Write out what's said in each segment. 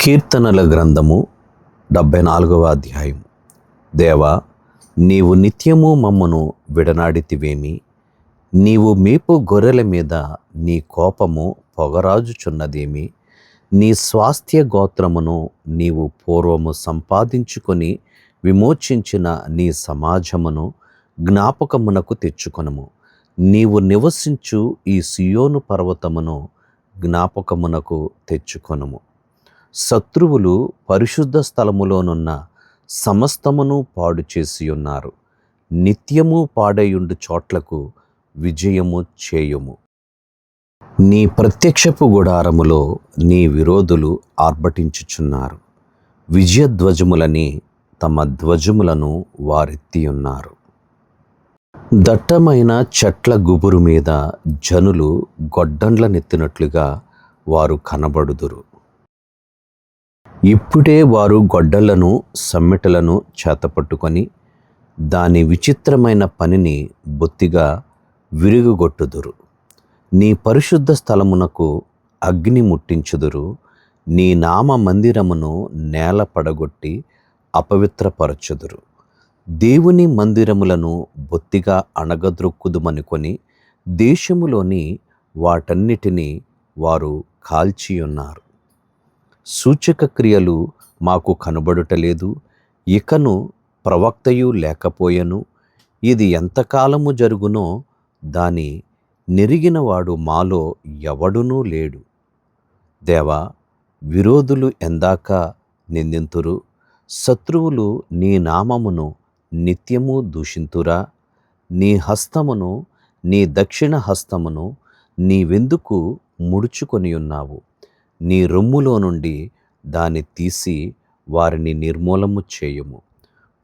కీర్తనల గ్రంథము 74వ అధ్యాయం. దేవా, నీవు నిత్యము మమ్మను విడనాడితివేమి? నీవు మేపు గొర్రెల మీద నీ కోపము పొగరాజుచున్నదేమి? నీ స్వాస్థ్య గోత్రమును నీవు పూర్వము సంపాదించుకొని విమోచించిన నీ సమాజమును జ్ఞాపకమునకు తెచ్చుకొనుము. నీవు నివసించు ఈ సియోను పర్వతమును జ్ఞాపకమునకు తెచ్చుకొనుము. శత్రువులు పరిశుద్ధ స్థలములోనున్న సమస్తమును పాడు చేసి ఉన్నారు. నిత్యము పాడయుండు చోట్లకు విజయము చేయుము. నీ ప్రత్యక్షపు గుడారములో నీ విరోధులు ఆర్భటించుచున్నారు. విజయధ్వజములని తమ ధ్వజములను వారెత్తియున్నారు. దట్టమైన చెట్ల గుబురు మీద జనులు గొడ్డండ్ల నెత్తినట్లుగా వారు కనబడుదురు. ఇప్పుడే వారు గొడ్డళ్లను సమ్మెటలను చేతపట్టుకొని దాని విచిత్రమైన పనిని బొత్తిగా విరుగుగొట్టుదురు. నీ పరిశుద్ధ స్థలమునకు అగ్ని ముట్టించుదురు. నీ నామ మందిరమును నేల పడగొట్టి అపవిత్రపరచుదురు. దేవుని మందిరములను బొత్తిగా అణగద్రొక్కుదుమనుకొని దేశములోని వాటన్నిటినీ వారు కాల్చియున్నారు. సూచక క్రియలు మాకు కనబడుటలేదు, ఇకను ప్రవక్తయు లేకపోయెను. ఇది ఎంతకాలము జరుగునో దాని నెరిగినవాడు మాలో ఎవడునూ లేడు. దేవా, విరోధులు ఎందాక నిందింతురు? శత్రువులు నీ నామమును నిత్యము దూషింతురా? నీ హస్తమును, నీ దక్షిణ హస్తమును నీవెందుకు ముడుచుకొనియున్నావు? నీ రొమ్ములో నుండి దాన్ని తీసి వారిని నిర్మూలము చేయుము.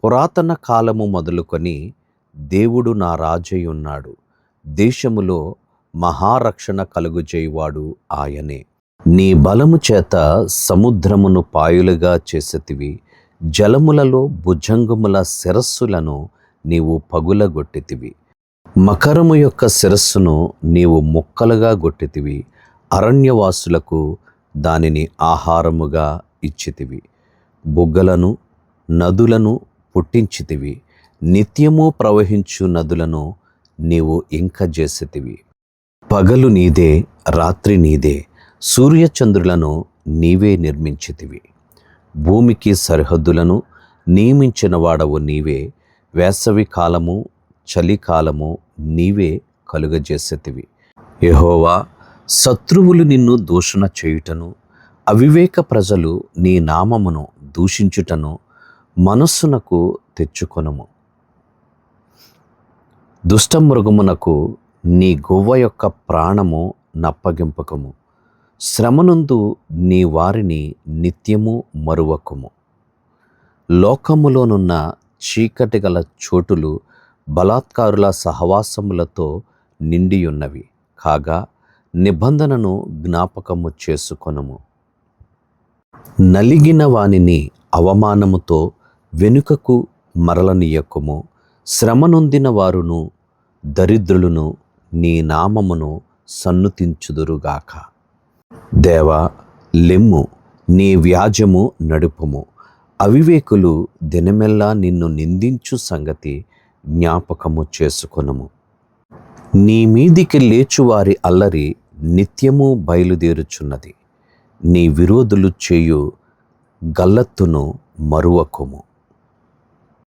పురాతన కాలము మొదలుకొని దేవుడు నా రాజయ్యున్నాడు. దేశములో మహారక్షణ కలుగుజేయువాడు ఆయనే. నీ బలము చేత సముద్రమును పాయలుగా చేసితివి. జలములలో భుజంగముల శిరస్సులను నీవు పగులగొట్టితివి. మకరము యొక్క శిరస్సును నీవు ముక్కలుగా గొట్టితివి. అరణ్యవాసులకు దానిని ఆహారముగా ఇచ్చితివి. బుగ్గలను నదులను పుట్టించితివి. నిత్యము ప్రవహించు నదులను నీవు ఇంకజేసితివి. పగలు నీదే, రాత్రి నీదే. సూర్యచంద్రులను నీవే నిర్మించితివి. భూమికి సరిహద్దులను నియమించిన వాడవు నీవే. వేసవి కాలము, చలికాలము నీవే కలుగజేసితివి. యెహోవా, శత్రువులు నిన్ను దూషణ చేయుటను, అవివేక ప్రజలు నీ నామమును దూషించుటను మనస్సునకు తెచ్చుకొనుము. దుష్టమృగమునకు నీ గువ్వ యొక్క ప్రాణము నప్పగింపకము. శ్రమనందు నీ వారిని నిత్యము మరువకుము. లోకములోనున్న చీకటి గల చోటులు బలాత్కారుల సహవాసములతో నిండియున్నవి కాగా నిబంధనను జ్ఞాపకము చేసుకొనుము. నలిగిన వానిని అవమానముతో వెనుకకు మరలనీయకుము. శ్రమనొందిన వారును దరిద్రులను నీ నామమును సన్నుతించుదురుగాక. దేవా, లెమ్ము, నీ వ్యాజ్యము నడుపుము. అవివేకులు దినమెల్లా నిన్ను నిందించు సంగతి జ్ఞాపకము చేసుకొనుము. నీ మీదికి లేచువారి అల్లరి నిత్యము బయలుదేరుచున్నది. నీ విరోధులు చేయు గల్లత్తును మరువకుము.